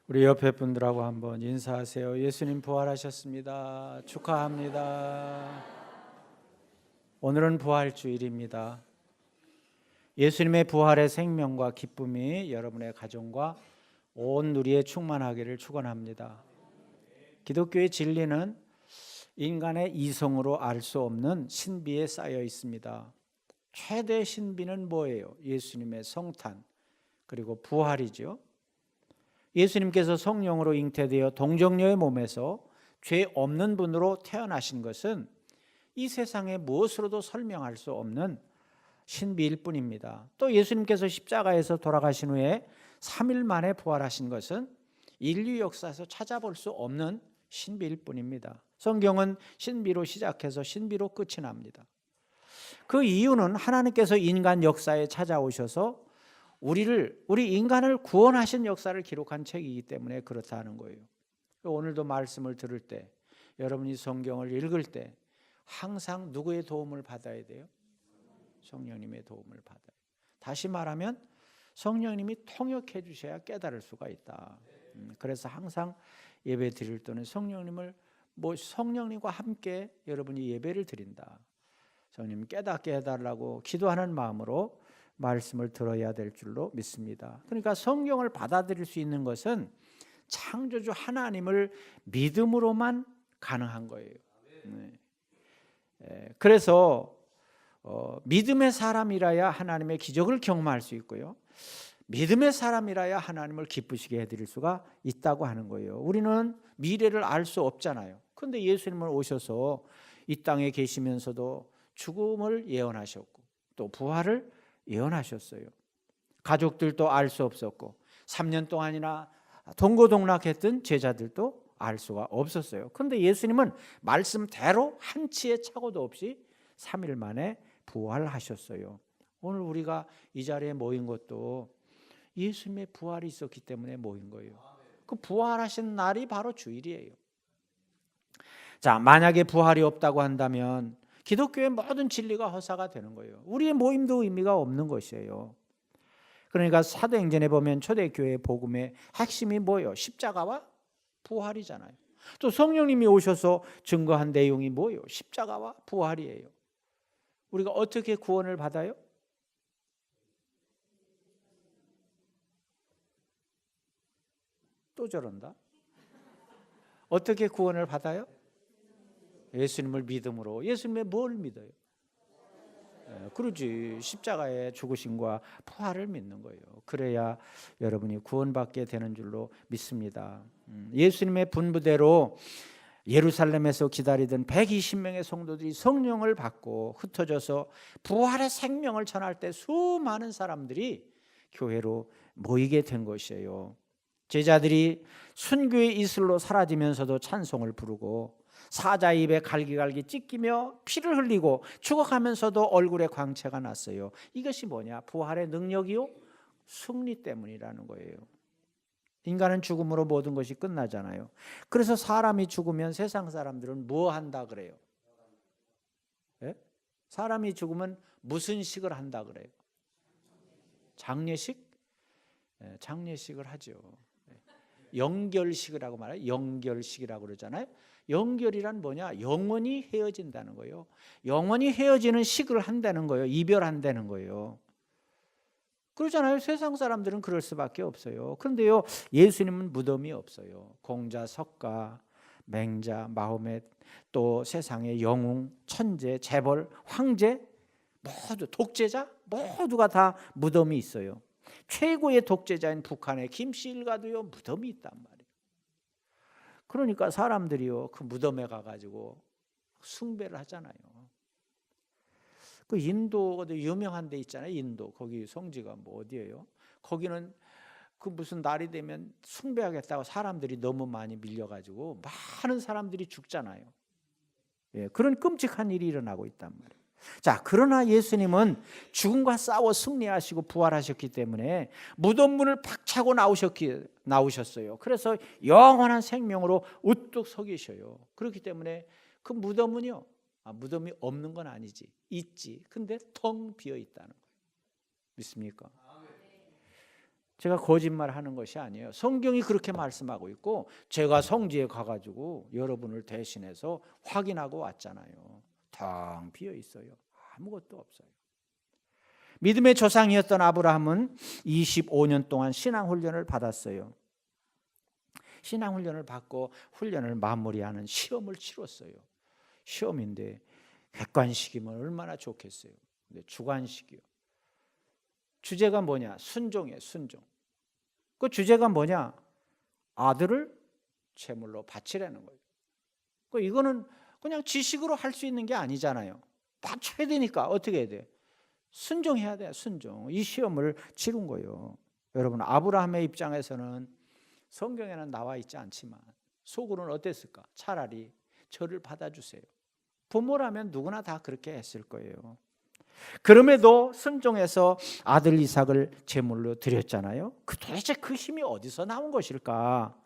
우리 옆에 분들하고 한번 인사하세요. 예수님 부활하셨습니다. 축하합니다. 오늘은 부활주일입니다. 예수님의 부활의 생명과 기쁨이 여러분의 가정과 온 누리에 충만하기를 축원합니다. 기독교의 진리는 인간의 이성으로 알 수 없는 신비에 쌓여 있습니다. 최대 신비는 뭐예요? 예수님의 성탄 그리고 부활이죠. 예수님께서 성령으로 잉태되어 동정녀의 몸에서 죄 없는 분으로 태어나신 것은 이 세상의 무엇으로도 설명할 수 없는 신비일 뿐입니다. 또 예수님께서 십자가에서 돌아가신 후에 3일 만에 부활하신 것은 인류 역사에서 찾아볼 수 없는 신비일 뿐입니다. 성경은 신비로 시작해서 신비로 끝이 납니다. 그 이유는 하나님께서 인간 역사에 찾아오셔서 우리 인간을 구원하신 역사를 기록한 책이기 때문에 그렇다는 거예요. 오늘도 말씀을 들을 때, 여러분이 성경을 읽을 때 항상 누구의 도움을 받아야 돼요? 성령님의 도움을 받아요. 다시 말하면 성령님이 통역해 주셔야 깨달을 수가 있다. 그래서 항상 예배 드릴 때는 성령님과 함께 여러분이 예배를 드린다. 성령님 깨닫게 해달라고 기도하는 마음으로 말씀을 들어야 될 줄로 믿습니다. 그러니까 성경을 받아들일 수 있는 것은 창조주 하나님을 믿음으로만 가능한 거예요. 그래서 믿음의 사람이라야 하나님의 기적을 경험할 수 있고요, 믿음의 사람이라야 하나님을 기쁘시게 해드릴 수가 있다고 하는 거예요. 우리는 미래를 알 수 없잖아요. 그런데 예수님은 오셔서 이 땅에 계시면서도 죽음을 예언하셨고 또 부활을 예언하셨어요. 가족들도 알 수 없었고 3년 동안이나 동고동락했던 제자들도 알 수가 없었어요. 그런데 예수님은 말씀대로 한치의 착오도 없이 3일 만에 부활하셨어요. 오늘 우리가 이 자리에 모인 것도 예수님의 부활이 있었기 때문에 모인 거예요. 그 부활하신 날이 바로 주일이에요. 자, 만약에 부활이 없다고 한다면 기독교의 모든 진리가 허사가 되는 거예요. 우리의 모임도 의미가 없는 것이에요. 그러니까 사도행전에 보면 초대교회 복음의 핵심이 뭐예요? 십자가와 부활이잖아요. 또 성령님이 오셔서 증거한 내용이 뭐예요? 십자가와 부활이에요. 우리가 어떻게 구원을 받아요? 또 저런다. 어떻게 구원을 받아요? 예수님을 믿음으로. 예수님의 뭘 믿어요? 그러지, 십자가의 죽으심과 부활을 믿는 거예요. 그래야 여러분이 구원받게 되는 줄로 믿습니다. 예수님의 분부대로 예루살렘에서 기다리던 120명의 성도들이 성령을 받고 흩어져서 부활의 생명을 전할 때 수많은 사람들이 교회로 모이게 된 것이에요. 제자들이 순교의 이슬로 사라지면서도 찬송을 부르고 사자 입에 갈기갈기 찢기며 피를 흘리고 죽어가면서도 얼굴에 광채가 났어요. 이것이 뭐냐? 부활의 능력이요? 승리 때문이라는 거예요. 인간은 죽음으로 모든 것이 끝나잖아요. 그래서 사람이 죽으면 세상 사람들은 뭐 한다 그래요? 예? 사람이 죽으면 무슨 식을 한다 그래요? 장례식? 장례식을 하죠. 영결식이라고 말해요. 영결식이라고 그러잖아요. 영결이란 뭐냐? 영원히 헤어진다는 거예요. 영원히 헤어지는 식을 한다는 거예요. 이별한다는 거예요. 그러잖아요. 세상 사람들은 그럴 수밖에 없어요. 그런데요, 예수님은 무덤이 없어요. 공자, 석가, 맹자, 마호멧, 또 세상의 영웅, 천재, 재벌, 황제, 모두 독재자 모두가 다 무덤이 있어요. 최고의 독재자인 북한의 김씨일가도요 무덤이 있단 말이에요. 그러니까 사람들이요 그 무덤에 가가지고 숭배를 하잖아요. 그 인도도 유명한 데 있잖아요. 인도 거기 성지가 뭐 어디예요? 거기는 그 무슨 날이 되면 숭배하겠다고 사람들이 너무 많이 밀려가지고 많은 사람들이 죽잖아요. 예, 그런 끔찍한 일이 일어나고 있단 말이에요. 자, 그러나 예수님은 죽음과 싸워 승리하시고 부활하셨기 때문에 무덤 문을 팍 차고 나오셨어요. 그래서 영원한 생명으로 우뚝 서 계셔요. 그렇기 때문에 그 무덤은요, 무덤이 없는 건 아니지, 있지. 근데 텅 비어 있다는 거예요. 믿습니까? 제가 거짓말하는 것이 아니에요. 성경이 그렇게 말씀하고 있고 제가 성지에 가가지고 여러분을 대신해서 확인하고 왔잖아요. 텅 비어 있어요. 아무것도 없어요. 믿음의 조상이었던 아브라함은 25년 동안 신앙훈련을 받았어요. 신앙훈련을 받고 훈련을 마무리하는 시험을 치렀어요. 시험인데 객관식이면 얼마나 좋겠어요. 근데 주관식이요. 주제가 뭐냐? 순종이에요. 순종. 그 주제가 뭐냐? 아들을 제물로 바치라는 거예요. 그 이거는 그냥 지식으로 할 수 있는 게 아니잖아요. 바쳐야 되니까 어떻게 해야 돼? 순종해야 돼요. 순종. 이 시험을 치른 거예요. 여러분, 아브라함의 입장에서는 성경에는 나와 있지 않지만 속으로는 어땠을까? 차라리 저를 받아주세요. 부모라면 누구나 다 그렇게 했을 거예요. 그럼에도 순종해서 아들 이삭을 제물로 드렸잖아요. 도대체 그 힘이 어디서 나온 것일까?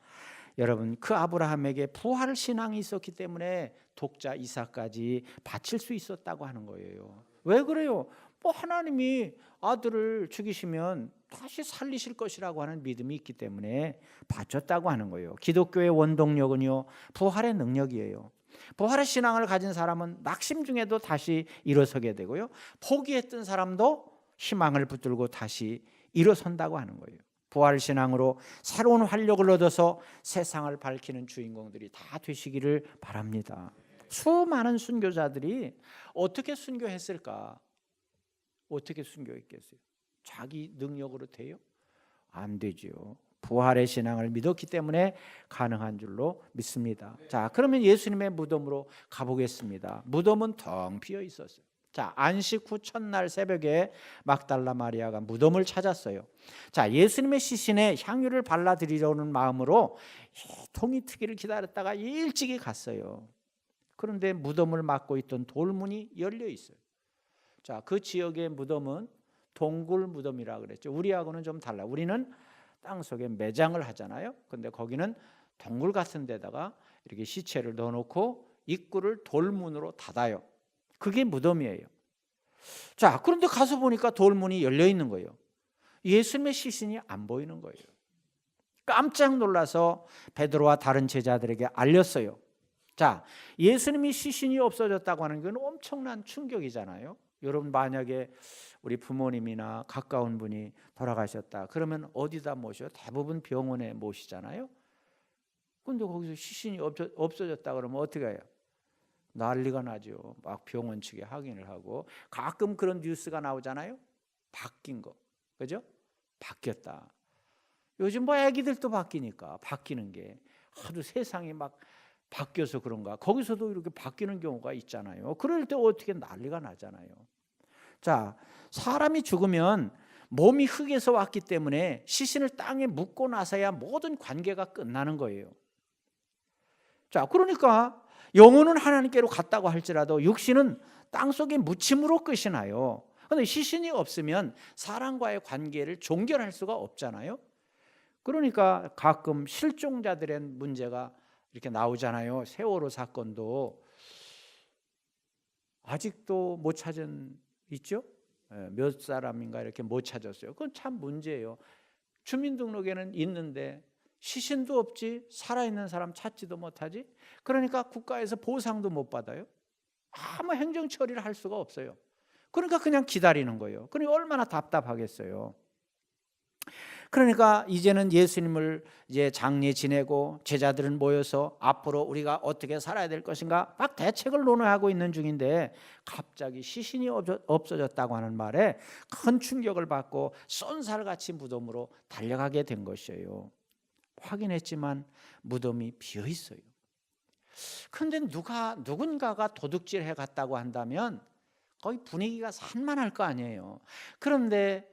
여러분, 그 아브라함에게 부활 신앙이 있었기 때문에 독자 이삭까지 바칠 수 있었다고 하는 거예요. 왜 그래요? 하나님이 아들을 죽이시면 다시 살리실 것이라고 하는 믿음이 있기 때문에 바쳤다고 하는 거예요. 기독교의 원동력은요, 부활의 능력이에요. 부활의 신앙을 가진 사람은 낙심 중에도 다시 일어서게 되고요, 포기했던 사람도 희망을 붙들고 다시 일어선다고 하는 거예요. 부활 신앙으로 새로운 활력을 얻어서 세상을 밝히는 주인공들이 다 되시기를 바랍니다. 수많은 순교자들이 어떻게 순교했을까? 어떻게 순교했겠어요? 자기 능력으로 돼요? 안 되죠. 부활의 신앙을 믿었기 때문에 가능한 줄로 믿습니다. 자, 그러면 예수님의 무덤으로 가보겠습니다. 무덤은 텅 비어 있었어요. 자, 안식 후 첫날 새벽에 막달라 마리아가 무덤을 찾았어요. 자, 예수님의 시신에 향유를 발라드리려는 마음으로 통이 트기를 기다렸다가 일찍이 갔어요. 그런데 무덤을 막고 있던 돌문이 열려 있어요. 자, 그 지역의 무덤은 동굴 무덤이라 그랬죠. 우리하고는 좀 달라. 우리는 땅속에 매장을 하잖아요. 근데 거기는 동굴 같은 데다가 이렇게 시체를 넣어놓고 입구를 돌문으로 닫아요. 그게 무덤이에요. 자, 그런데 가서 보니까 돌문이 열려 있는 거예요. 예수님의 시신이 안 보이는 거예요. 깜짝 놀라서 베드로와 다른 제자들에게 알렸어요. 자, 예수님이 시신이 없어졌다고 하는 건 엄청난 충격이잖아요. 여러분, 만약에 우리 부모님이나 가까운 분이 돌아가셨다 그러면 어디다 모셔? 대부분 병원에 모시잖아요. 근데 거기서 시신이 없어졌다 그러면 어떻게 해요? 난리가 나죠. 막 병원 측에 확인을 하고, 가끔 그런 뉴스가 나오잖아요. 바뀐 거, 그죠? 바뀌었다. 요즘 애기들도 바뀌니까 바뀌는 게 하도 세상이 막 바뀌어서 그런가. 거기서도 이렇게 바뀌는 경우가 있잖아요. 그럴 때 어떻게 난리가 나잖아요. 자, 사람이 죽으면 몸이 흙에서 왔기 때문에 시신을 땅에 묻고 나서야 모든 관계가 끝나는 거예요. 자, 그러니까 영혼은 하나님께로 갔다고 할지라도 육신은 땅속에 묻힘으로 끝이 나요. 그런데 시신이 없으면 사람과의 관계를 종결할 수가 없잖아요. 그러니까 가끔 실종자들의 문제가 이렇게 나오잖아요. 세월호 사건도 아직도 못 찾은 있죠? 몇 사람인가 이렇게 못 찾았어요. 그건 참 문제예요. 주민등록에는 있는데 시신도 없지, 살아있는 사람 찾지도 못하지. 그러니까 국가에서 보상도 못 받아요. 아무 행정 처리를 할 수가 없어요. 그러니까 그냥 기다리는 거예요. 그러니까 얼마나 답답하겠어요. 그러니까 이제는 예수님을 이제 장례 지내고 제자들은 모여서 앞으로 우리가 어떻게 살아야 될 것인가 막 대책을 논의하고 있는 중인데 갑자기 시신이 없어졌다고 하는 말에 큰 충격을 받고 쏜살같이 무덤으로 달려가게 된 것이에요. 확인했지만 무덤이 비어 있어요. 그런데 누군가가 도둑질해 갔다고 한다면 거의 분위기가 산만할 거 아니에요. 그런데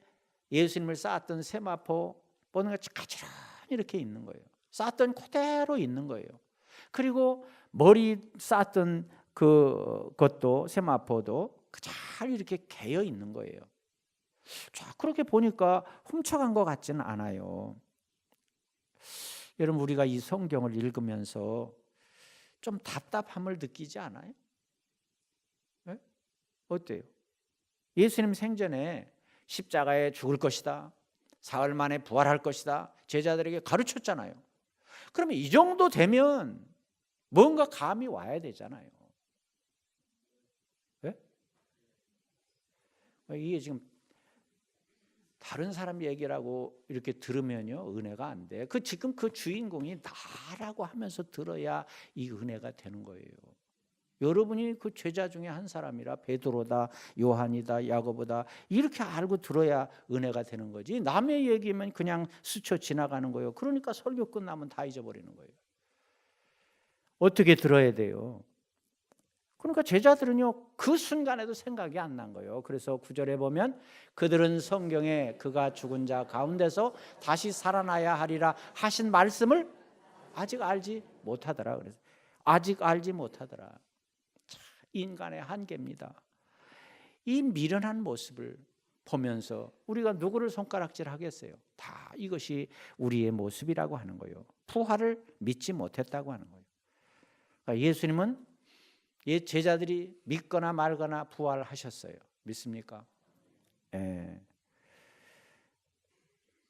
예수님을 쌓았던 세마포 보는 것 가지런히 이렇게 있는 거예요. 쌓았던 그대로 있는 거예요. 그리고 머리 쌓았던 그것도 세마포도 잘 이렇게 개어 있는 거예요. 자, 그렇게 보니까 훔쳐간 것 같지는 않아요. 여러분, 우리가 이 성경을 읽으면서 좀 답답함을 느끼지 않아요? 네? 어때요? 예수님 생전에 십자가에 죽을 것이다, 사흘 만에 부활할 것이다. 제자들에게 가르쳤잖아요. 그러면 이 정도 되면 뭔가 감이 와야 되잖아요. 네? 이게 지금 다른 사람 얘기라고 이렇게 들으면요 은혜가 안 돼. 지금 그 주인공이 나라고 하면서 들어야 이 은혜가 되는 거예요. 여러분이 그 제자 중에 한 사람이라 베드로다, 요한이다, 야고보다 이렇게 알고 들어야 은혜가 되는 거지. 남의 얘기면 그냥 스쳐 지나가는 거예요. 그러니까 설교 끝나면 다 잊어버리는 거예요. 어떻게 들어야 돼요? 그러니까 제자들은요 그 순간에도 생각이 안 난 거예요. 그래서 9절에 보면 그들은 성경에 그가 죽은 자 가운데서 다시 살아나야 하리라 하신 말씀을 아직 알지 못하더라. 그래서 아직 알지 못하더라. 인간의 한계입니다. 이 미련한 모습을 보면서 우리가 누구를 손가락질 하겠어요? 다 이것이 우리의 모습이라고 하는 거예요. 부활을 믿지 못했다고 하는 거예요. 그러니까 예수님은 제자들이 믿거나 말거나 부활하셨어요. 믿습니까? 예.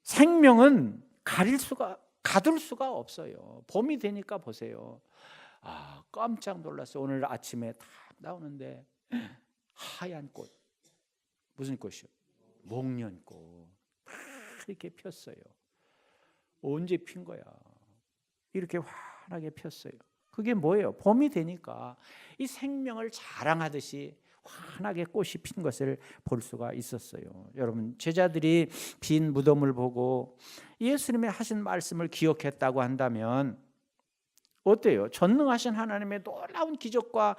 생명은 가둘 수가 없어요. 봄이 되니까 보세요. 깜짝 놀랐어요. 오늘 아침에 딱 나오는데 하얀 꽃, 무슨 꽃이요? 목련꽃 이렇게 폈어요. 언제 핀 거야? 이렇게 환하게 폈어요. 그게 뭐예요? 봄이 되니까 이 생명을 자랑하듯이 환하게 꽃이 핀 것을 볼 수가 있었어요. 여러분, 제자들이 빈 무덤을 보고 예수님의 하신 말씀을 기억했다고 한다면 어때요? 전능하신 하나님의 놀라운 기적과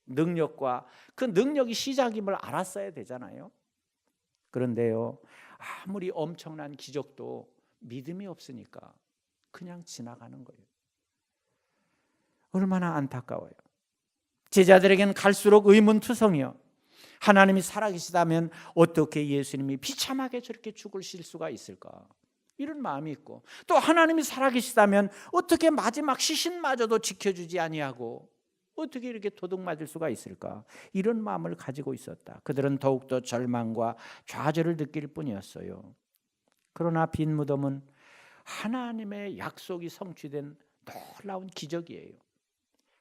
능력과 그 능력이 시작임을 알았어야 되잖아요. 그런데요, 아무리 엄청난 기적도 믿음이 없으니까 그냥 지나가는 거예요. 얼마나 안타까워요. 제자들에게는 갈수록 의문투성이요. 하나님이 살아계시다면 어떻게 예수님이 비참하게 저렇게 죽으실 수가 있을까? 이런 마음이 있고, 또 하나님이 살아계시다면 어떻게 마지막 시신마저도 지켜주지 아니하고 어떻게 이렇게 도둑맞을 수가 있을까? 이런 마음을 가지고 있었다. 그들은 더욱더 절망과 좌절을 느낄 뿐이었어요. 그러나 빈 무덤은 하나님의 약속이 성취된 놀라운 기적이에요.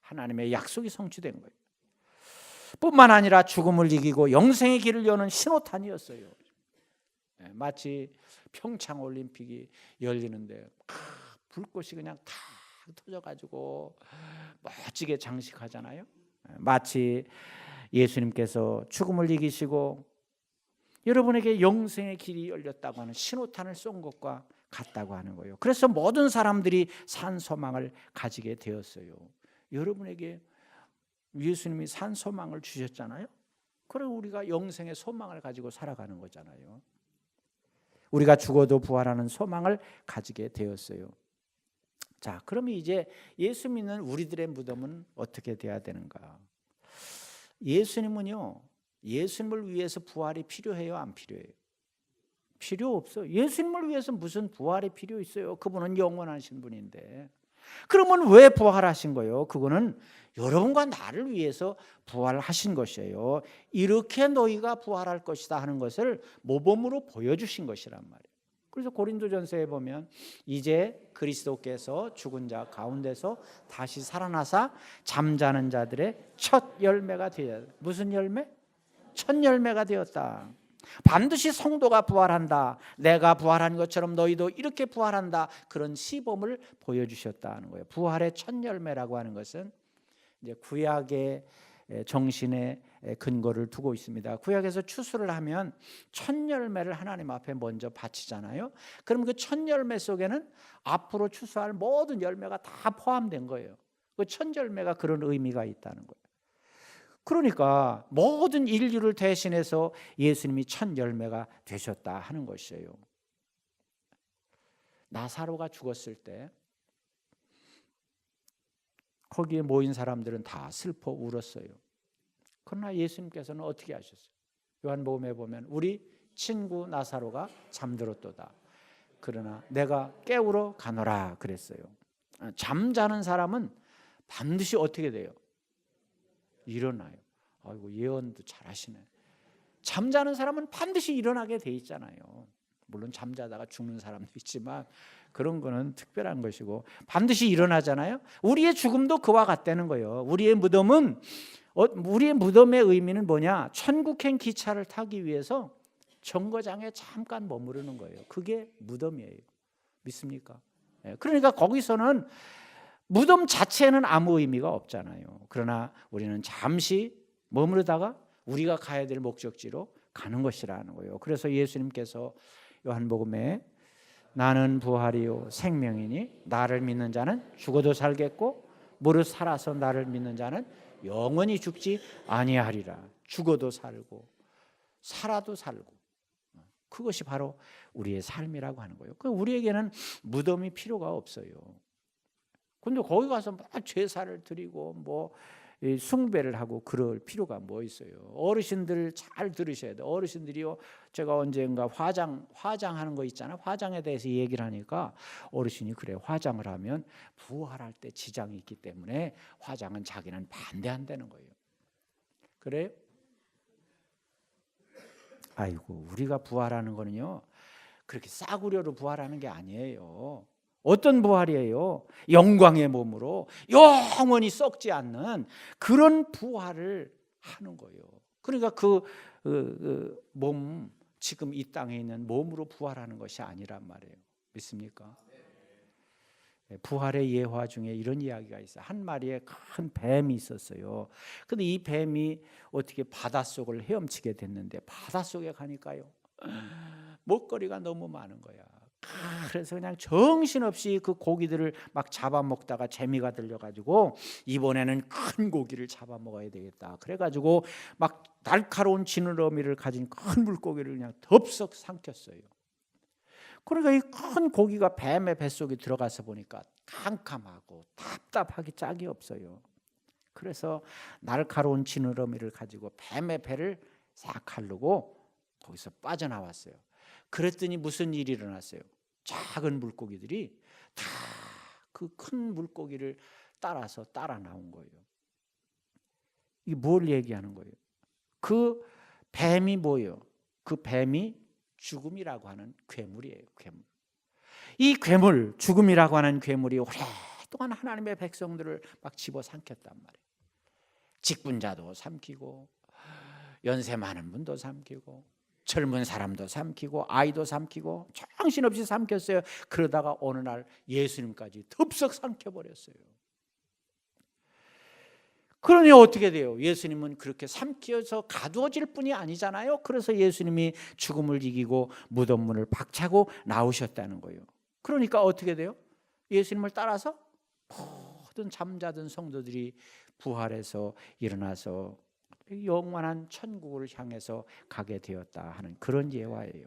하나님의 약속이 성취된 거예요. 뿐만 아니라 죽음을 이기고 영생의 길을 여는 신호탄이었어요. 마치 평창올림픽이 열리는데 불꽃이 그냥 다 터져가지고 멋지게 장식하잖아요. 마치 예수님께서 죽음을 이기시고 여러분에게 영생의 길이 열렸다고 하는 신호탄을 쏜 것과 같다고 하는 거예요. 그래서 모든 사람들이 산 소망을 가지게 되었어요. 여러분에게 예수님이 산 소망을 주셨잖아요. 그리고 우리가 영생의 소망을 가지고 살아가는 거잖아요. 우리가 죽어도 부활하는 소망을 가지게 되었어요. 자, 그러면 이제 예수 믿는 우리들의 무덤은 어떻게 돼야 되는가? 예수님은요, 예수님을 위해서 부활이 필요해요, 안 필요해요? 필요 없어요. 예수님을 위해서 무슨 부활이 필요 있어요? 그분은 영원하신 분인데. 그러면 왜 부활하신 거예요? 그거는 여러분과 나를 위해서 부활하신 것이에요. 이렇게 너희가 부활할 것이다 하는 것을 모범으로 보여주신 것이란 말이에요. 그래서 고린도전서에 보면 이제 그리스도께서 죽은 자 가운데서 다시 살아나사 잠자는 자들의 첫 열매가 되었다. 무슨 열매? 첫 열매가 되었다. 반드시 성도가 부활한다. 내가 부활한 것처럼 너희도 이렇게 부활한다. 그런 시범을 보여주셨다는 거예요. 부활의 첫 열매라고 하는 것은 이제 구약의 정신의 근거를 두고 있습니다. 구약에서 추수를 하면 첫 열매를 하나님 앞에 먼저 바치잖아요. 그럼 그 첫 열매 속에는 앞으로 추수할 모든 열매가 다 포함된 거예요. 그 첫 열매가 그런 의미가 있다는 거예요. 그러니까 모든 인류를 대신해서 예수님이 첫 열매가 되셨다 하는 것이에요. 나사로가 죽었을 때 거기에 모인 사람들은 다 슬퍼 울었어요. 그러나 예수님께서는 어떻게 하셨어요? 요한복음에 보면 우리 친구 나사로가 잠들었도다. 그러나 내가 깨우러 가노라 그랬어요. 잠자는 사람은 반드시 어떻게 돼요? 일어나요. 아이고 예언도 잘하시네. 잠자는 사람은 반드시 일어나게 돼 있잖아요. 물론 잠자다가 죽는 사람도 있지만 그런 거는 특별한 것이고 반드시 일어나잖아요. 우리의 죽음도 그와 같다는 거예요. 우리의 무덤은 우리의 무덤의 의미는 뭐냐? 천국행 기차를 타기 위해서 정거장에 잠깐 머무르는 거예요. 그게 무덤이에요. 믿습니까? 그러니까 거기서는 무덤 자체는 아무 의미가 없잖아요. 그러나 우리는 잠시 머무르다가 우리가 가야 될 목적지로 가는 것이라는 거예요. 그래서 예수님께서 요한복음에 나는 부활이요 생명이니 나를 믿는 자는 죽어도 살겠고 무릇 살아서 나를 믿는 자는 영원히 죽지 아니하리라. 죽어도 살고 살아도 살고 그것이 바로 우리의 삶이라고 하는 거예요. 우리에게는 무덤이 필요가 없어요. 근데 거기 가서 막 제사를 드리고 뭐 숭배를 하고 그럴 필요가 뭐 있어요. 어르신들 잘 들으셔야 돼요. 어르신들이요, 제가 언젠가 화장하는 거 있잖아요. 화장에 대해서 얘기를 하니까 어르신이 그래, 화장을 하면 부활할 때 지장이 있기 때문에 화장은 자기는 반대한다는 거예요. 그래요? 아이고, 우리가 부활하는 거는요 그렇게 싸구려로 부활하는 게 아니에요. 어떤 부활이에요? 영광의 몸으로 영원히 썩지 않는 그런 부활을 하는 거예요. 그러니까 그 몸, 지금 이 땅에 있는 몸으로 부활하는 것이 아니란 말이에요. 믿습니까? 부활의 예화 중에 이런 이야기가 있어요. 한 마리의 큰 뱀이 있었어요. 근데 이 뱀이 어떻게 바닷속을 헤엄치게 됐는데 바닷속에 가니까요 먹거리가 너무 많은 거야. 그래서 그냥 정신없이 그 고기들을 막 잡아먹다가 재미가 들려가지고 이번에는 큰 고기를 잡아먹어야 되겠다. 그래가지고 막 날카로운 지느러미를 가진 큰 물고기를 그냥 덥석 삼켰어요. 그러니까 이 큰 고기가 뱀의 뱃속에 들어가서 보니까 캄캄하고 답답하기 짝이 없어요. 그래서 날카로운 지느러미를 가지고 뱀의 배를 싹 가르고 거기서 빠져나왔어요. 그랬더니 무슨 일이 일어났어요? 작은 물고기들이 다 그 큰 물고기를 따라서 따라 나온 거예요. 이게 뭘 얘기하는 거예요? 그 뱀이 뭐예요? 그 뱀이 죽음이라고 하는 괴물이에요. 괴물. 이 괴물, 죽음이라고 하는 괴물이 오랫동안 하나님의 백성들을 막 집어삼켰단 말이에요. 직분자도 삼키고 연세 많은 분도 삼키고 젊은 사람도 삼키고 아이도 삼키고 정신없이 삼켰어요. 그러다가 어느 날 예수님까지 덥석 삼켜버렸어요. 그러니 어떻게 돼요? 예수님은 그렇게 삼켜서 가두어질 뿐이 아니잖아요. 그래서 예수님이 죽음을 이기고 무덤 문을 박차고 나오셨다는 거예요. 그러니까 어떻게 돼요? 예수님을 따라서 모든 잠자던 성도들이 부활해서 일어나서 영원한 천국을 향해서 가게 되었다 하는 그런 예화예요.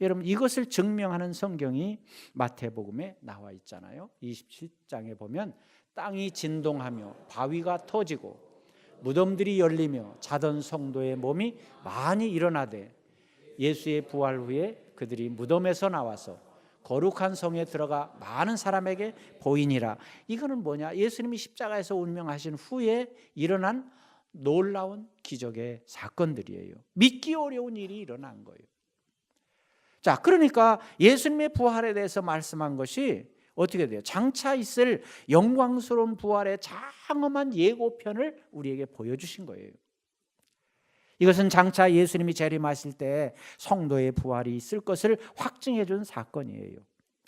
여러분, 이것을 증명하는 성경이 마태복음에 나와 있잖아요. 27장에 보면 땅이 진동하며 바위가 터지고 무덤들이 열리며 자던 성도의 몸이 많이 일어나되 예수의 부활 후에 그들이 무덤에서 나와서 거룩한 성에 들어가 많은 사람에게 보이니라. 이거는 뭐냐? 예수님이 십자가에서 운명하신 후에 일어난 놀라운 기적의 사건들이에요. 믿기 어려운 일이 일어난 거예요. 자, 그러니까 예수님의 부활에 대해서 말씀한 것이 어떻게 돼요? 장차 있을 영광스러운 부활의 장엄한 예고편을 우리에게 보여주신 거예요. 이것은 장차 예수님이 재림하실 때 성도의 부활이 있을 것을 확증해 준 사건이에요.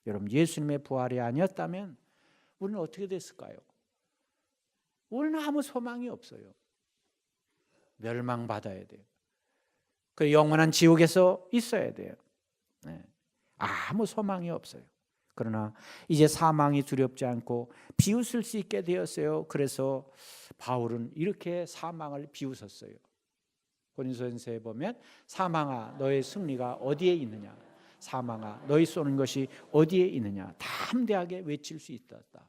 여러분, 예수님의 부활이 아니었다면 우리는 어떻게 됐을까요? 우리는 아무 소망이 없어요. 멸망받아야 돼요. 그 영원한 지옥에서 있어야 돼요. 네. 아무 소망이 없어요. 그러나 이제 사망이 두렵지 않고 비웃을 수 있게 되었어요. 그래서 바울은 이렇게 사망을 비웃었어요. 고린도전서에 보면 사망아 너의 승리가 어디에 있느냐, 사망아 너희 쏘는 것이 어디에 있느냐 담대하게 외칠 수 있었다.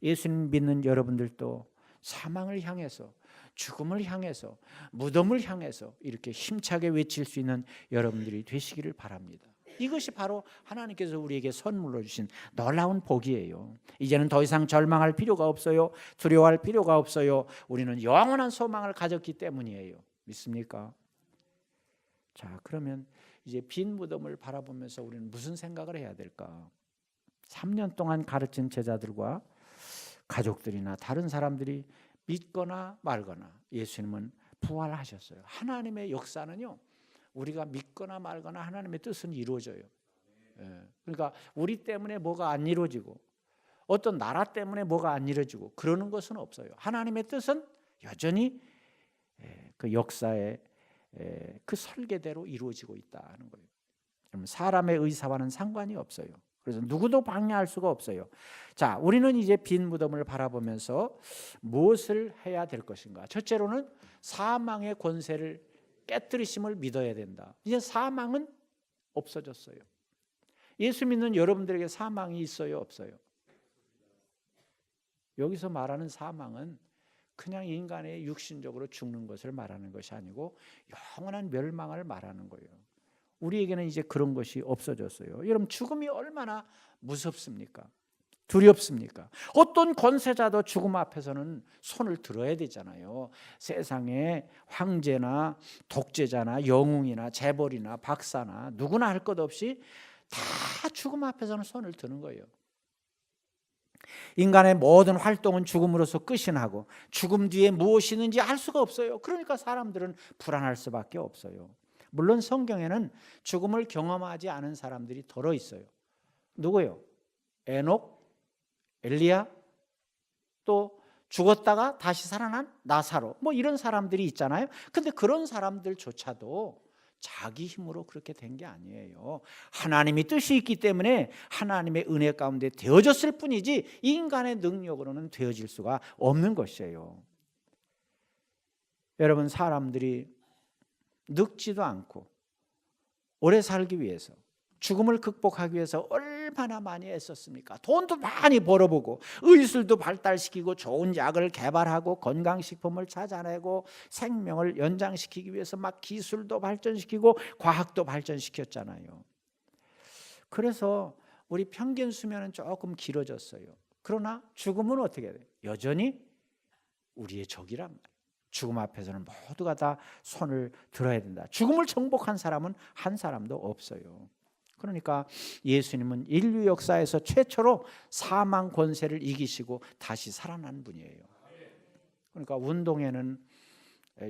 예수님 믿는 여러분들도 사망을 향해서, 죽음을 향해서, 무덤을 향해서 이렇게 힘차게 외칠 수 있는 여러분들이 되시기를 바랍니다. 이것이 바로 하나님께서 우리에게 선물로 주신 놀라운 복이에요. 이제는 더 이상 절망할 필요가 없어요. 두려워할 필요가 없어요. 우리는 영원한 소망을 가졌기 때문이에요. 믿습니까? 자, 그러면 이제 빈 무덤을 바라보면서 우리는 무슨 생각을 해야 될까? 3년 동안 가르친 제자들과 가족들이나 다른 사람들이 믿거나 말거나 예수님은 부활하셨어요. 하나님의 역사는요, 우리가 믿거나 말거나 하나님의 뜻은 이루어져요. 그러니까 우리 때문에 뭐가 안 이루어지고 어떤 나라 때문에 뭐가 안 이루어지고 그러는 것은 없어요. 하나님의 뜻은 여전히 그 역사의 그 설계대로 이루어지고 있다는 거예요. 사람의 의사와는 상관이 없어요. 그래서 누구도 방해할 수가 없어요. 자, 우리는 이제 빈 무덤을 바라보면서 무엇을 해야 될 것인가? 첫째로는 사망의 권세를 깨뜨리심을 믿어야 된다. 이제 사망은 없어졌어요. 예수 믿는 여러분들에게 사망이 있어요, 없어요? 여기서 말하는 사망은 그냥 인간의 육신적으로 죽는 것을 말하는 것이 아니고 영원한 멸망을 말하는 거예요. 우리에게는 이제 그런 것이 없어졌어요. 여러분, 죽음이 얼마나 무섭습니까? 두렵습니까? 어떤 권세자도 죽음 앞에서는 손을 들어야 되잖아요. 세상에 황제나 독재자나 영웅이나 재벌이나 박사나 누구나 할 것 없이 다 죽음 앞에서는 손을 드는 거예요. 인간의 모든 활동은 죽음으로서 끝이 나고 죽음 뒤에 무엇이 있는지 알 수가 없어요. 그러니까 사람들은 불안할 수밖에 없어요. 물론 성경에는 죽음을 경험하지 않은 사람들이 덜어 있어요. 누구요? 에녹, 엘리야, 또 죽었다가 다시 살아난 나사로, 뭐 이런 사람들이 있잖아요. 근데 그런 사람들조차도 자기 힘으로 그렇게 된 게 아니에요. 하나님의 뜻이 있기 때문에 하나님의 은혜 가운데 되어졌을 뿐이지 인간의 능력으로는 되어질 수가 없는 것이에요. 여러분, 사람들이 늙지도 않고 오래 살기 위해서, 죽음을 극복하기 위해서 얼마나 많이 애썼습니까? 돈도 많이 벌어보고 의술도 발달시키고 좋은 약을 개발하고 건강식품을 찾아내고 생명을 연장시키기 위해서 막 기술도 발전시키고 과학도 발전시켰잖아요. 그래서 우리 평균 수명은 조금 길어졌어요. 그러나 죽음은 어떻게 돼요? 여전히 우리의 적이란 말이에요. 죽음 앞에서는 모두가 다 손을 들어야 된다. 죽음을 정복한 사람은 한 사람도 없어요. 그러니까 예수님은 인류 역사에서 최초로 사망 권세를 이기시고 다시 살아난 분이에요. 그러니까 운동에는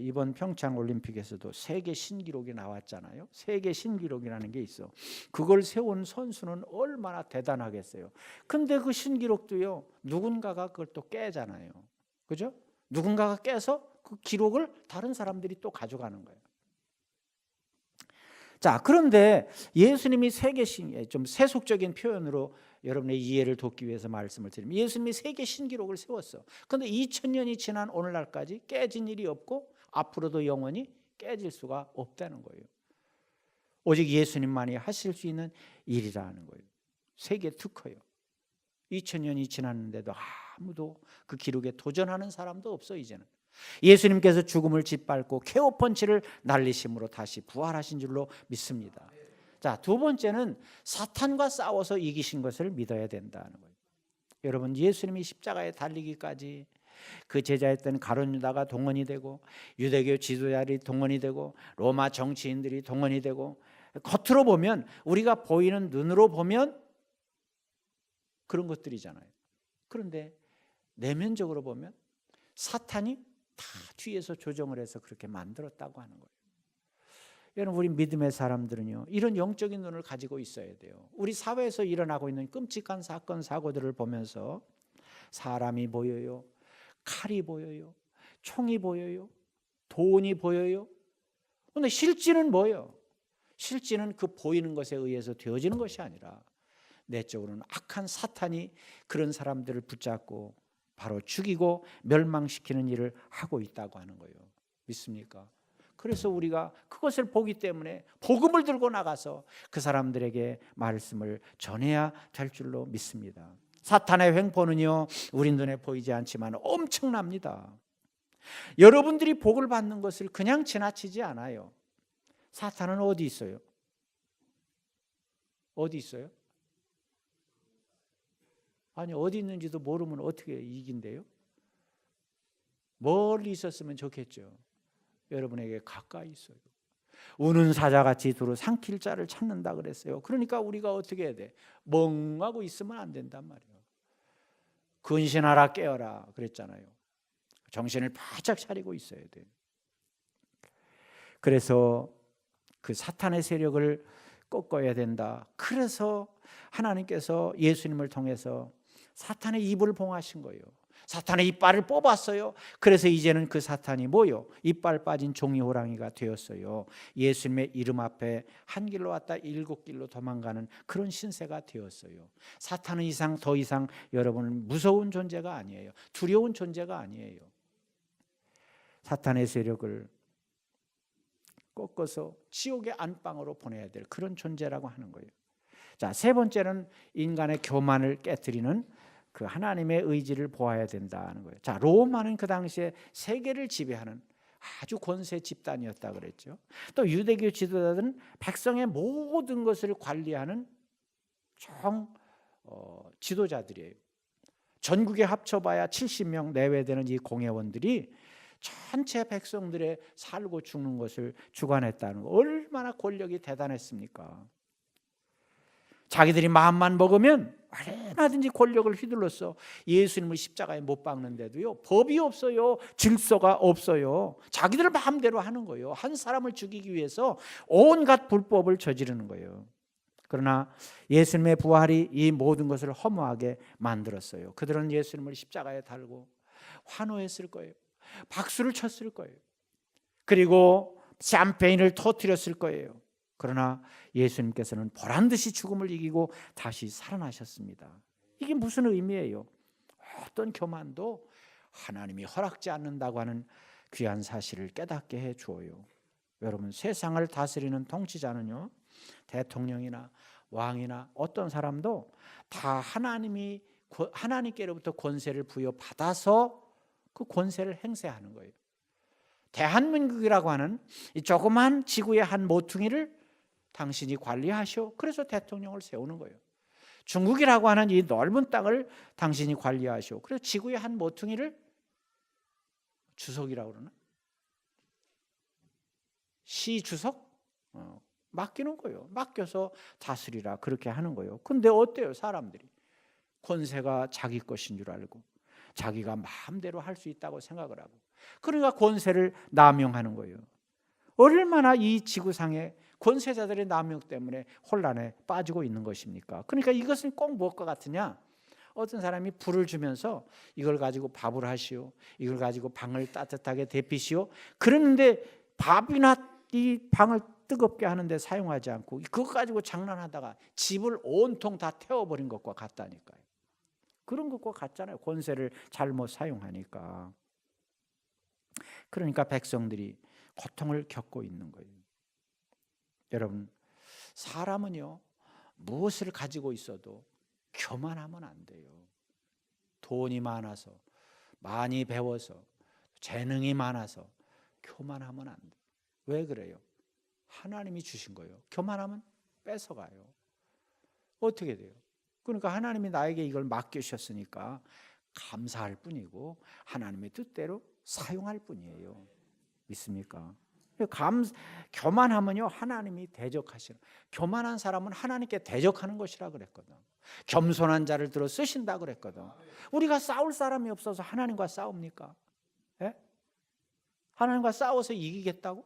이번 평창 올림픽에서도 세계 신기록이 나왔잖아요. 세계 신기록이라는 게 있어. 그걸 세운 선수는 얼마나 대단하겠어요. 근데 그 신기록도요, 누군가가 그걸 또 깨잖아요. 그죠? 누군가가 깨서 그 기록을 다른 사람들이 또 가져가는 거예요. 자, 그런데 예수님이 세계 신, 좀 세속적인 표현으로 여러분의 이해를 돕기 위해서 말씀을 드리면, 예수님이 세계 신기록을 세웠어. 그런데 2000년이 지난 오늘날까지 깨진 일이 없고 앞으로도 영원히 깨질 수가 없다는 거예요. 오직 예수님만이 하실 수 있는 일이라는 거예요. 세계 특허요. 2000년이 지났는데도 아무도 그 기록에 도전하는 사람도 없어. 이제는 예수님께서 죽음을 짓밟고 KO 펀치를 날리심으로 다시 부활하신 줄로 믿습니다. 자, 두 번째는 사탄과 싸워서 이기신 것을 믿어야 된다는 거예요. 여러분, 예수님이 십자가에 달리기까지 그 제자였던 가룟 유다가 동원이 되고 유대교 지도자들이 동원이 되고 로마 정치인들이 동원이 되고, 겉으로 보면, 우리가 보이는 눈으로 보면 그런 것들이잖아요. 그런데 내면적으로 보면 사탄이 다 뒤에서 조정을 해서 그렇게 만들었다고 하는 거예요. 여러분, 우리 믿음의 사람들은요, 이런 영적인 눈을 가지고 있어야 돼요. 우리 사회에서 일어나고 있는 끔찍한 사건 사고들을 보면서 사람이 보여요, 칼이 보여요, 총이 보여요, 돈이 보여요. 그런데 실제는 뭐예요? 실제는 그 보이는 것에 의해서 되어지는 것이 아니라 내적으로는 악한 사탄이 그런 사람들을 붙잡고 바로 죽이고 멸망시키는 일을 하고 있다고 하는 거예요. 믿습니까? 그래서 우리가 그것을 보기 때문에 복음을 들고 나가서 그 사람들에게 말씀을 전해야 될 줄로 믿습니다. 사탄의 횡포는요, 우리 눈에 보이지 않지만 엄청납니다. 여러분들이 복을 받는 것을 그냥 지나치지 않아요. 사탄은 어디 있어요? 어디 있어요? 아니, 어디 있는지도 모르면 어떻게 이긴대요? 멀리 있었으면 좋겠죠. 여러분에게 가까이 있어요. 우는 사자같이 두루 삼킬 자를 찾는다 그랬어요. 그러니까 우리가 어떻게 해야 돼? 멍하고 있으면 안 된단 말이에요. 근신하라 깨어라 그랬잖아요. 정신을 바짝 차리고 있어야 돼. 그래서 그 사탄의 세력을 꺾어야 된다. 그래서 하나님께서 예수님을 통해서 사탄의 입을 봉하신 거예요. 사탄의 이빨을 뽑았어요. 그래서 이제는 그 사탄이 뭐요? 이빨 빠진 종이 호랑이가 되었어요. 예수님의 이름 앞에 한 길로 왔다 일곱 길로 도망가는 그런 신세가 되었어요. 사탄은 더 이상 여러분은 무서운 존재가 아니에요. 두려운 존재가 아니에요. 사탄의 세력을 꺾어서 지옥의 안방으로 보내야 될 그런 존재라고 하는 거예요. 자, 세 번째는 인간의 교만을 깨뜨리는 그 하나님의 의지를 보아야 된다는 거예요. 자, 로마는 그 당시에 세계를 지배하는 아주 권세 집단이었다 그랬죠. 또 유대교 지도자들은 백성의 모든 것을 관리하는 지도자들이에요. 전국에 합쳐봐야 70명 내외 되는 이 공회원들이 전체 백성들의 살고 죽는 것을 주관했다는 거, 얼마나 권력이 대단했습니까? 자기들이 마음만 먹으면 얼마든지 권력을 휘둘러서 예수님을 십자가에 못 박는데도요, 법이 없어요. 질서가 없어요. 자기들 마음대로 하는 거예요. 한 사람을 죽이기 위해서 온갖 불법을 저지르는 거예요. 그러나 예수님의 부활이 이 모든 것을 허무하게 만들었어요. 그들은 예수님을 십자가에 달고 환호했을 거예요. 박수를 쳤을 거예요. 그리고 샴페인을 터뜨렸을 거예요. 그러나 예수님께서는 보란듯이 죽음을 이기고 다시 살아나셨습니다. 이게 무슨 의미예요? 어떤 교만도 하나님이 허락지 않는다고 하는 귀한 사실을 깨닫게 해주어요. 여러분, 세상을 다스리는 통치자는요, 대통령이나 왕이나 어떤 사람도 다 하나님께로부터 권세를 부여받아서 그 권세를 행사하는 거예요. 대한민국이라고 하는 이 조그만 지구의 한 모퉁이를 당신이 관리하시오. 그래서 대통령을 세우는 거예요. 중국이라고 하는 이 넓은 땅을 당신이 관리하시오. 그래서 지구의 한 모퉁이를 주석이라고 그러나? 시 주석? 맡기는 거예요. 맡겨서 다스리라 그렇게 하는 거예요. 근데 어때요? 사람들이 권세가 자기 것인 줄 알고 자기가 마음대로 할 수 있다고 생각을 하고, 그러니까 권세를 남용하는 거예요. 얼마나 이 지구상의 권세자들의 남용 때문에 혼란에 빠지고 있는 것입니까? 그러니까 이것은 꼭 무엇과 같으냐? 어떤 사람이 불을 주면서 이걸 가지고 밥을 하시오, 이걸 가지고 방을 따뜻하게 데피시오. 그런데 밥이나 이 방을 뜨겁게 하는데 사용하지 않고 그것 가지고 장난하다가 집을 온통 다 태워버린 것과 같다니까요. 그런 것과 같잖아요. 권세를 잘못 사용하니까. 그러니까 백성들이 고통을 겪고 있는 거예요. 여러분, 사람은요, 무엇을 가지고 있어도 교만하면 안 돼요. 돈이 많아서, 많이 배워서, 재능이 많아서 교만하면 안 돼요. 왜 그래요? 하나님이 주신 거예요. 교만하면 뺏어가요. 어떻게 돼요? 그러니까 하나님이 나에게 이걸 맡기셨으니까 감사할 뿐이고 하나님의 뜻대로 사용할 뿐이에요. 믿습니까? 교만하면요, 하나님이 대적하시는, 교만한 사람은 하나님께 대적하는 것이라 그랬거든. 겸손한 자를 들어 쓰신다 그랬거든. 우리가 싸울 사람이 없어서 하나님과 싸웁니까? 예? 하나님과 싸워서 이기겠다고?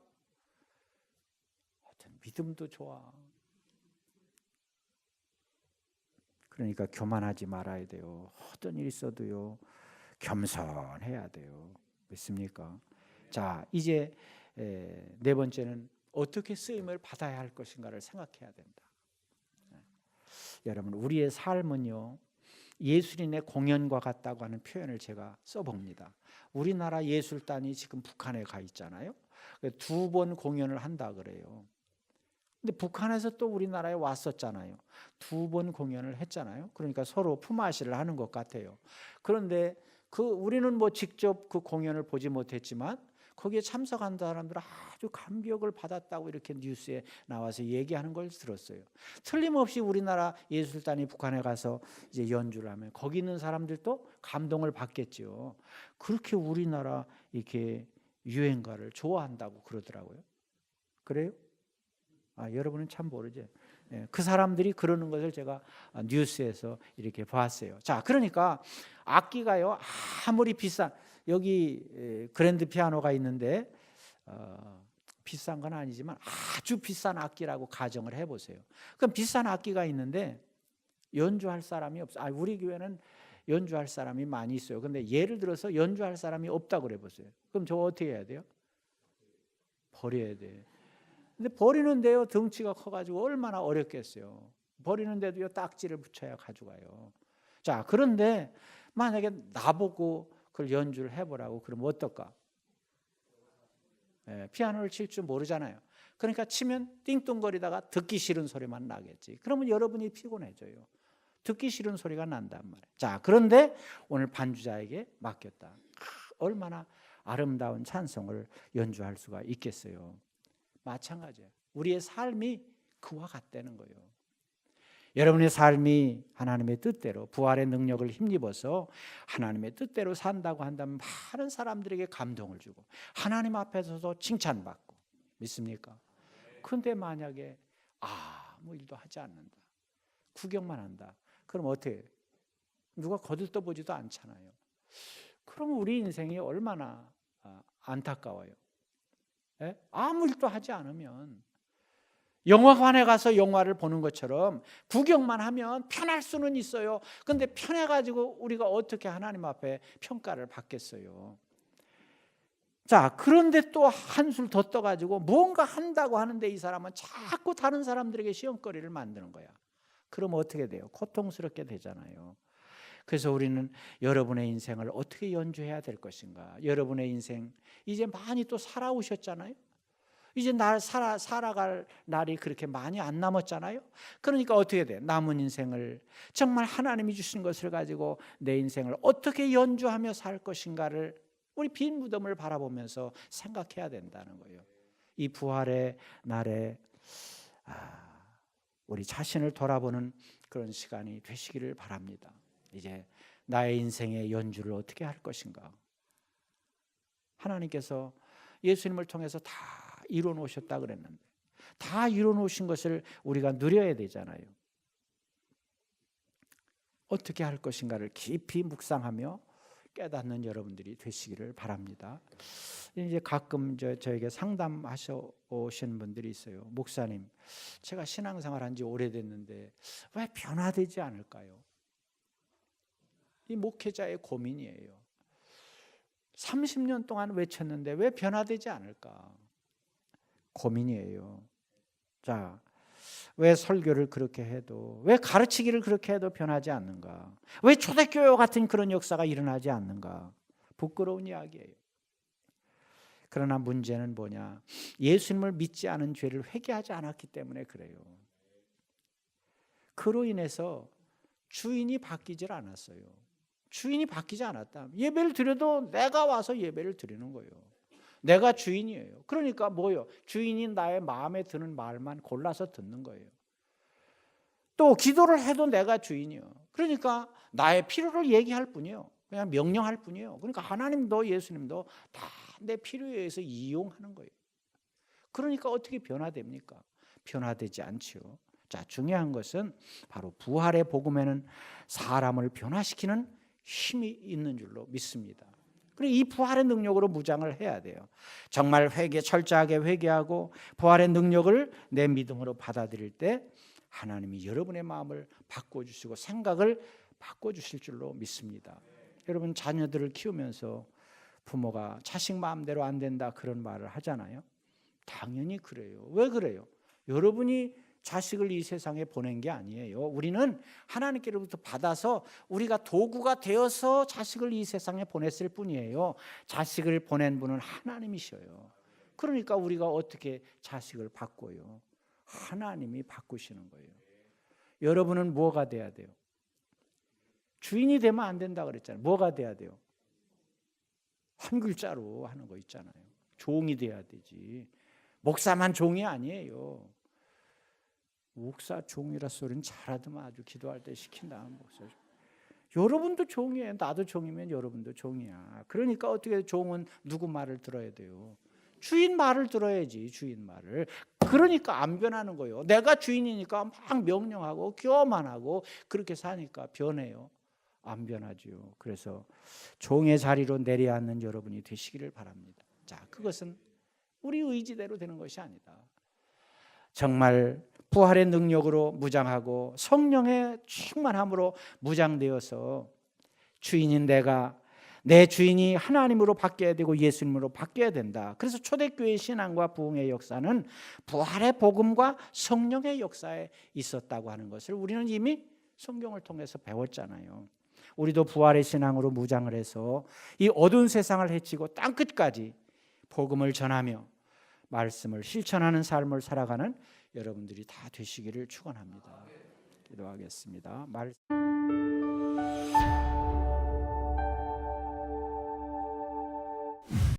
하여튼 믿음도 좋아. 그러니까 교만하지 말아야 돼요. 어떤 일이 있어도요, 겸손해야 돼요. 믿습니까? 자, 이제 네 번째는 어떻게 쓰임을 받아야 할 것인가를 생각해야 된다. 여러분, 우리의 삶은요, 예술인의 공연과 같다고 하는 표현을 제가 써봅니다. 우리나라 예술단이 지금 북한에 가 있잖아요. 2번 공연을 한다 그래요. 근데 북한에서 또 우리나라에 왔었잖아요. 2번 공연을 했잖아요. 그러니까 서로 품앗이를 하는 것 같아요. 그런데 우리는 뭐 직접 그 공연을 보지 못했지만 거기에 참석한 사람들은 아주 감격을 받았다고 이렇게 뉴스에 나와서 얘기하는 걸 들었어요. 틀림없이 우리나라 예술단이 북한에 가서 이제 연주를 하면 거기 있는 사람들도 감동을 받겠죠. 그렇게 우리나라 이렇게 유행가를 좋아한다고 그러더라고요. 그래요? 여러분은 참 모르죠. 그 사람들이 그러는 것을 제가 뉴스에서 이렇게 봤어요. 자, 그러니까 악기가요, 아무리 비싼, 여기 그랜드 피아노가 있는데 비싼 건 아니지만 아주 비싼 악기라고 가정을 해보세요. 그럼 비싼 악기가 있는데 연주할 사람이 없어. 우리 교회는 연주할 사람이 많이 있어요. 근데 예를 들어서 연주할 사람이 없다고 그래 보세요. 그럼 저거 어떻게 해야 돼요? 버려야 돼. 근데 버리는데요, 덩치가 커가지고 얼마나 어렵겠어요. 버리는데도요, 딱지를 붙여야 가져가요. 자, 그런데 만약에 나보고 그걸 연주를 해보라고 그러면 어떨까? 피아노를 칠 줄 모르잖아요. 그러니까 치면 띵뚱거리다가 듣기 싫은 소리만 나겠지. 그러면 여러분이 피곤해져요. 듣기 싫은 소리가 난단 말이에요. 자, 그런데 오늘 반주자에게 맡겼다. 얼마나 아름다운 찬송을 연주할 수가 있겠어요. 마찬가지예요. 우리의 삶이 그와 같다는 거예요. 여러분의 삶이 하나님의 뜻대로 부활의 능력을 힘입어서 하나님의 뜻대로 산다고 한다면 많은 사람들에게 감동을 주고 하나님 앞에서도 칭찬받고, 믿습니까? 그런데 만약에 아무 일도 하지 않는다, 구경만 한다, 그럼 어떻게 해요? 누가 거들떠보지도 않잖아요. 그러면 우리 인생이 얼마나 안타까워요. 아무 일도 하지 않으면 영화관에 가서 영화를 보는 것처럼 구경만 하면 편할 수는 있어요. 그런데 편해가지고 우리가 어떻게 하나님 앞에 평가를 받겠어요? 자, 그런데 또 한술 더 떠가지고 뭔가 한다고 하는데 이 사람은 자꾸 다른 사람들에게 시험거리를 만드는 거야. 그럼 어떻게 돼요? 고통스럽게 되잖아요. 그래서 우리는 여러분의 인생을 어떻게 연주해야 될 것인가? 여러분의 인생 이제 많이 또 살아오셨잖아요. 이제 살아갈 날이 그렇게 많이 안 남았잖아요. 그러니까 어떻게 돼? 남은 인생을 정말 하나님이 주신 것을 가지고 내 인생을 어떻게 연주하며 살 것인가를 우리 빈 무덤을 바라보면서 생각해야 된다는 거예요. 이 부활의 날에 우리 자신을 돌아보는 그런 시간이 되시기를 바랍니다. 이제 나의 인생의 연주를 어떻게 할 것인가? 하나님께서 예수님을 통해서 다 이뤄 놓으셨다 그랬는데 다 이뤄 놓으신 것을 우리가 누려야 되잖아요. 어떻게 할 것인가를 깊이 묵상하며 깨닫는 여러분들이 되시기를 바랍니다. 이제 가끔 저에게 상담하셔 오신 분들이 있어요. 목사님, 제가 신앙생활 한 지 오래됐는데 왜 변화되지 않을까요? 이 목회자의 고민이에요. 30년 동안 외쳤는데 왜 변화되지 않을까? 고민이에요. 자, 왜 설교를 그렇게 해도, 왜 가르치기를 그렇게 해도 변하지 않는가? 왜 초대교회 같은 그런 역사가 일어나지 않는가? 부끄러운 이야기예요. 그러나 문제는 뭐냐? 예수님을 믿지 않은 죄를 회개하지 않았기 때문에 그래요. 그로 인해서 주인이 바뀌질 않았어요. 주인이 바뀌지 않았다. 예배를 드려도 내가 와서 예배를 드리는 거예요. 내가 주인이에요. 그러니까 뭐예요? 주인이 나의 마음에 드는 말만 골라서 듣는 거예요. 또 기도를 해도 내가 주인이에요. 그러니까 나의 필요를 얘기할 뿐이에요. 그냥 명령할 뿐이에요. 그러니까 하나님도 예수님도 다 내 필요에 의해서 이용하는 거예요. 그러니까 어떻게 변화됩니까? 변화되지 않죠. 자, 중요한 것은 바로 부활의 복음에는 사람을 변화시키는 힘이 있는 줄로 믿습니다. 그리고 이 부활의 능력으로 무장을 해야 돼요. 정말 철저하게 회개하고 부활의 능력을 내 믿음으로 받아들일 때 하나님이 여러분의 마음을 바꿔주시고 생각을 바꿔주실 줄로 믿습니다. 여러분 자녀들을 키우면서 부모가 자식 마음대로 안 된다 그런 말을 하잖아요. 당연히 그래요. 왜 그래요? 여러분이 자식을 이 세상에 보낸 게 아니에요. 우리는 하나님께로부터 받아서 우리가 도구가 되어서 자식을 이 세상에 보냈을 뿐이에요. 자식을 보낸 분은 하나님이셔요. 그러니까 우리가 어떻게 자식을 바꿔요? 하나님이 바꾸시는 거예요. 여러분은 뭐가 돼야 돼요? 주인이 되면 안 된다 그랬잖아요. 뭐가 돼야 돼요? 한 글자로 하는 거 있잖아요. 종이 돼야 되지. 목사만 종이 아니에요. 목사 종이라 소리는 잘하더만 아주 기도할 때 시킨다. 목사. 여러분도 종이에요. 나도 종이면 여러분도 종이야. 그러니까 어떻게 종은 누구 말을 들어야 돼요? 주인 말을 들어야지, 주인 말을. 그러니까 안 변하는 거예요. 내가 주인이니까 막 명령하고 교만하고 그렇게 사니까 변해요. 안 변하죠. 그래서 종의 자리로 내려앉는 여러분이 되시기를 바랍니다. 자, 그것은 우리 의지대로 되는 것이 아니다. 정말 부활의 능력으로 무장하고 성령의 충만함으로 무장되어서 주인인 내 주인이 하나님으로 바뀌어야 되고 예수님으로 바뀌어야 된다. 그래서 초대교회 신앙과 부흥의 역사는 부활의 복음과 성령의 역사에 있었다고 하는 것을 우리는 이미 성경을 통해서 배웠잖아요. 우리도 부활의 신앙으로 무장을 해서 이 어두운 세상을 헤치고 땅끝까지 복음을 전하며 말씀을 실천하는 삶을 살아가는 여러분들이 다 되시기를 축원합니다. 기도하겠습니다.